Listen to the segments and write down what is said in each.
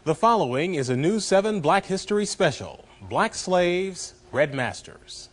The following is a News 7 Black History Special, Black Slaves, Red Masters.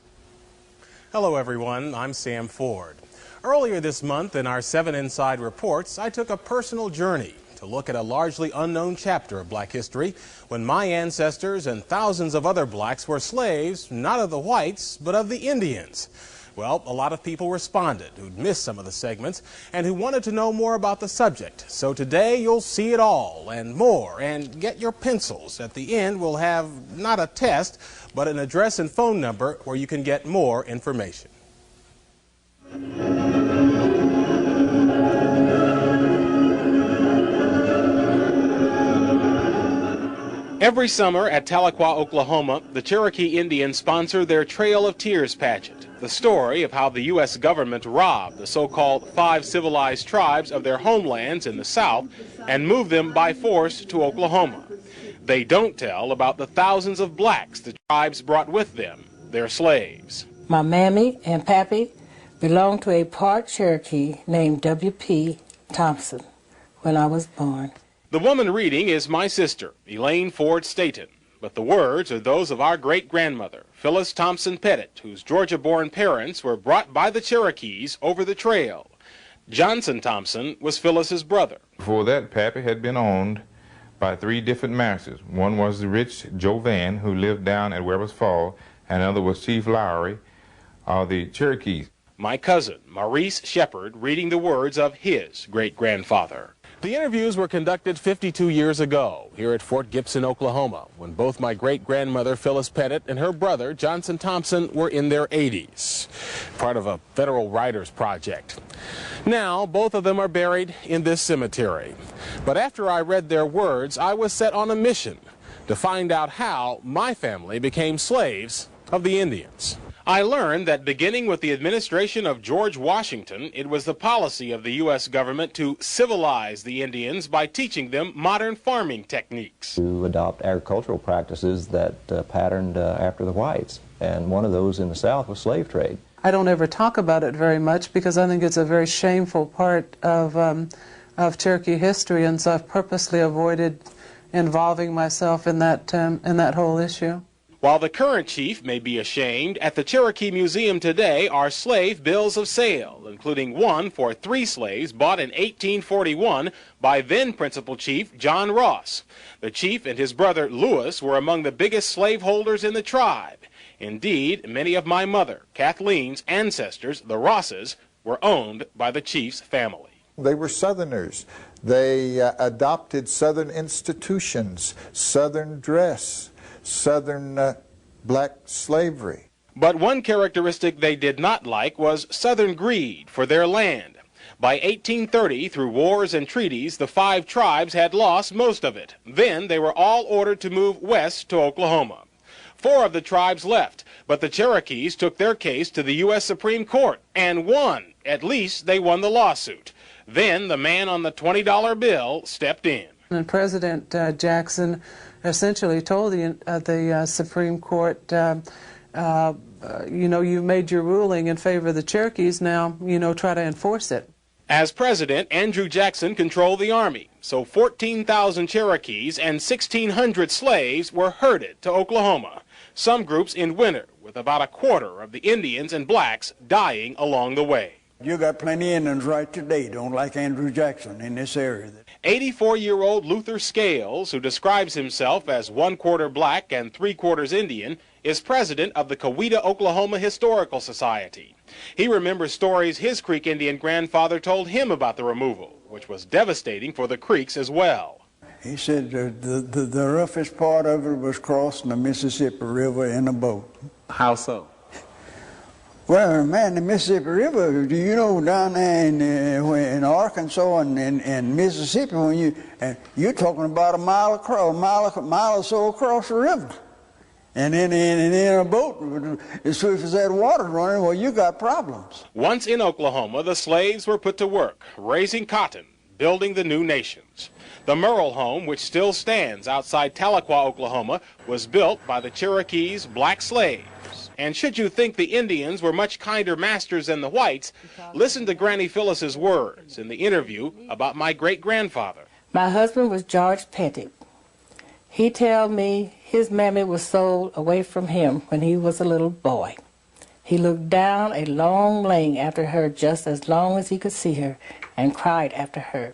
Hello everyone, I'm Sam Ford. Earlier this month in our 7 Inside Reports, I took a personal journey to look at a largely unknown chapter of black history when my ancestors and thousands of other blacks were slaves, not of the whites, but of the Indians. Well, a lot of people responded who'd missed some of the segments and who wanted to know more about the subject. So today you'll see it all and more, and get your pencils. At the end we'll have not a test, but an address and phone number where you can get more information. Every summer at Tahlequah, Oklahoma, the Cherokee Indians sponsor their Trail of Tears pageant, the story of how the U.S. government robbed the so-called 5 civilized tribes of their homelands in the South and moved them by force to Oklahoma. They don't tell about the thousands of blacks the tribes brought with them, their slaves. My mammy and pappy belonged to a part Cherokee named W.P. Thompson when I was born. The woman reading is my sister, Elaine Ford Staton, but the words are those of our great-grandmother, Phyllis Thompson Pettit, whose Georgia-born parents were brought by the Cherokees over the trail. Johnson Thompson was Phyllis's brother. Before that, Pappy had been owned by 3 different masters. One was the rich Joe Van, who lived down at Weber's Fall, and another was Chief Lowry of the Cherokees. My cousin, Maurice Shepard, reading the words of his great-grandfather. The interviews were conducted 52 years ago here at Fort Gibson, Oklahoma, when both my great-grandmother, Phyllis Pettit, and her brother, Johnson Thompson, were in their 80s, part of a federal writers project. Now, both of them are buried in this cemetery. But after I read their words, I was set on a mission to find out how my family became slaves of the Indians. I learned that beginning with the administration of George Washington, it was the policy of the U.S. government to civilize the Indians by teaching them modern farming techniques. To adopt agricultural practices that patterned after the whites, and one of those in the South was slave trade. I don't ever talk about it very much because I think it's a very shameful part of Cherokee history, and so I've purposely avoided involving myself in that whole issue. While the current chief may be ashamed, at the Cherokee Museum today are slave bills of sale, including one for 3 slaves bought in 1841 by then Principal Chief John Ross. The chief and his brother Lewis were among the biggest slaveholders in the tribe. Indeed, many of my mother, Kathleen's ancestors, the Rosses, were owned by the chief's family. They were Southerners. They adopted Southern institutions, Southern dress, Southern black slavery. But one characteristic they did not like was Southern greed for their land. By 1830, through wars and treaties, the 5 tribes had lost most of it. Then they were all ordered to move west to Oklahoma. 4 of the tribes left, but the Cherokees took their case to the U.S. Supreme Court and won. At least they won the lawsuit. Then the man on the $20 bill stepped in. And President Jackson essentially told the Supreme Court, you know, you made your ruling in favor of the Cherokees, now, you know, try to enforce it. As president, Andrew Jackson controlled the army, so 14,000 Cherokees and 1,600 slaves were herded to Oklahoma, some groups in winter, with about a quarter of the Indians and blacks dying along the way. You got plenty of Indians right today don't like Andrew Jackson in this area. 84-year-old Luther Scales, who describes himself as 1/4 black and 3/4 Indian, is president of the Coweta, Oklahoma Historical Society. He remembers stories his Creek Indian grandfather told him about the removal, which was devastating for the Creeks as well. He said the roughest part of it was crossing the Mississippi River in a boat. How so? Well, man, the Mississippi River, you know, down there in Arkansas and Mississippi, when you're talking about a mile or so across the river. And then in a boat, as swift as that water running, well, you got problems. Once in Oklahoma, the slaves were put to work, raising cotton, building the new nations. The Merle home, which still stands outside Tahlequah, Oklahoma, was built by the Cherokees' black slaves. And should you think the Indians were much kinder masters than the whites, listen to Granny Phyllis's words in the interview about my great-grandfather. My husband was George Pettit. He tell me his mammy was sold away from him when he was a little boy. He looked down a long lane after her just as long as he could see her and cried after her.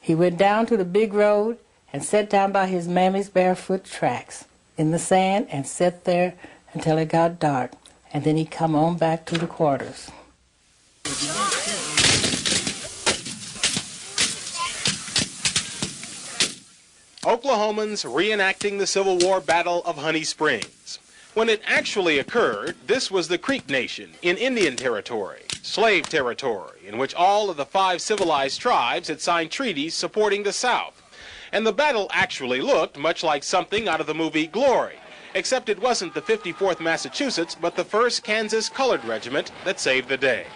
He went down to the big road and sat down by his mammy's barefoot tracks in the sand and sat there until it got dark, and then he come on back to the quarters. Oklahomans reenacting the Civil War Battle of Honey Springs. When it actually occurred, this was the Creek Nation in Indian Territory, slave territory, in which all of the 5 civilized tribes had signed treaties supporting the South. And the battle actually looked much like something out of the movie Glory, except it wasn't the 54th Massachusetts, but the 1st Kansas Colored Regiment that saved the day.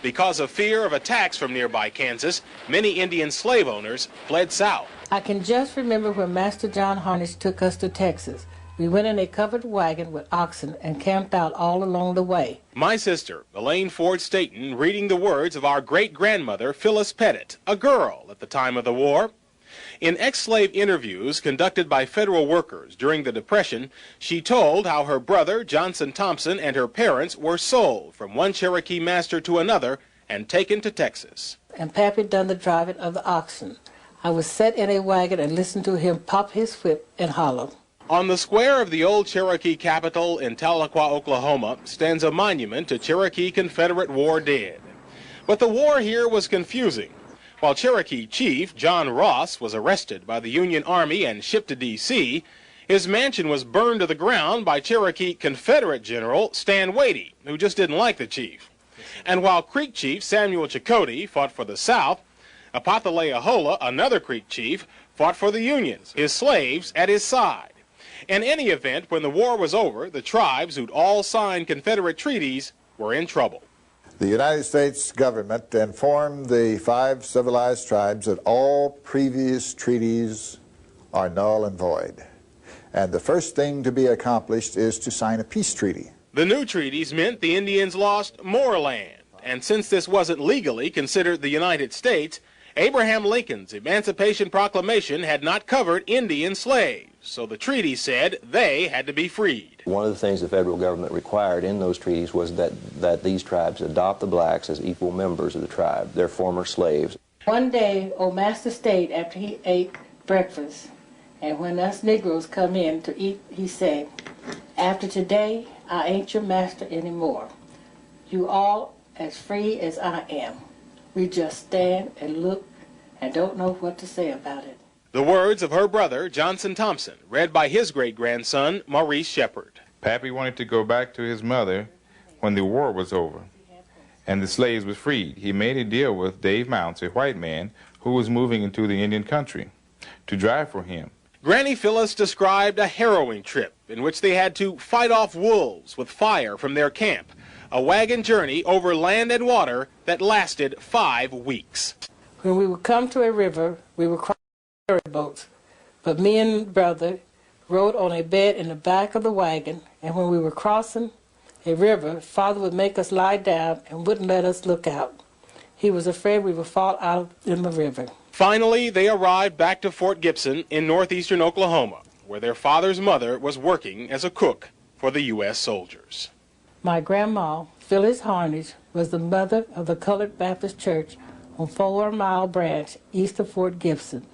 Because of fear of attacks from nearby Kansas, many Indian slave owners fled south. I can just remember when Master John Harnish took us to Texas. We went in a covered wagon with oxen and camped out all along the way. My sister, Elaine Ford Staton, reading the words of our great-grandmother, Phyllis Pettit, a girl at the time of the war. In ex-slave interviews conducted by federal workers during the Depression, she told how her brother, Johnson Thompson, and her parents were sold from one Cherokee master to another and taken to Texas. And Pappy done the driving of the oxen. I was set in a wagon and listened to him pop his whip and holler. On the square of the old Cherokee capital in Tahlequah, Oklahoma, stands a monument to Cherokee Confederate war dead. But the war here was confusing. While Cherokee Chief John Ross was arrested by the Union Army and shipped to D.C., his mansion was burned to the ground by Cherokee Confederate General Stan Wadey, who just didn't like the chief. And while Creek Chief Samuel Chakotay fought for the South, Apataleahola, another Creek chief, fought for the Unions, his slaves at his side. In any event, when the war was over, the tribes who'd all signed Confederate treaties were in trouble. The United States government informed the 5 civilized tribes that all previous treaties are null and void. And the first thing to be accomplished is to sign a peace treaty. The new treaties meant the Indians lost more land. And since this wasn't legally considered the United States, Abraham Lincoln's Emancipation Proclamation had not covered Indian slaves, so the treaty said they had to be freed. One of the things the federal government required in those treaties was that these tribes adopt the blacks as equal members of the tribe, their former slaves. One day, old Master stayed after he ate breakfast, and when us Negroes come in to eat, he said, "After today, I ain't your master anymore. You all as free as I am." We just stand and look and don't know what to say about it. The words of her brother, Johnson Thompson, read by his great-grandson, Maurice Shepard. Pappy wanted to go back to his mother when the war was over and the slaves were freed. He made a deal with Dave Mounts, a white man who was moving into the Indian country, to drive for him. Granny Phyllis described a harrowing trip in which they had to fight off wolves with fire from their camp, a wagon journey over land and water that lasted 5 weeks. When we would come to a river, we would cross ferry boats, but me and brother rode on a bed in the back of the wagon, and when we were crossing a river, Father would make us lie down and wouldn't let us look out. He was afraid we would fall out in the river. Finally, they arrived back to Fort Gibson in northeastern Oklahoma, where their father's mother was working as a cook for the U.S. soldiers. My grandma, Phyllis Harnish, was the mother of the Colored Baptist Church on 4 Mile Branch, east of Fort Gibson.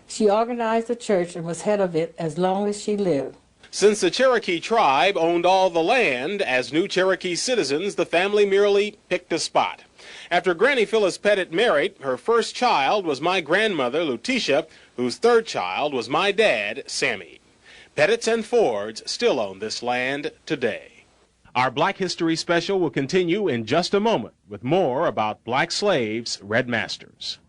She organized the church and was head of it as long as she lived. Since the Cherokee tribe owned all the land, as new Cherokee citizens, the family merely picked a spot. After Granny Phyllis Pettit married, her first child was my grandmother, Lutetia, whose 3rd child was my dad, Sammy. Pettits and Fords still own this land today. Our Black History Special will continue in just a moment with more about black slaves, red masters.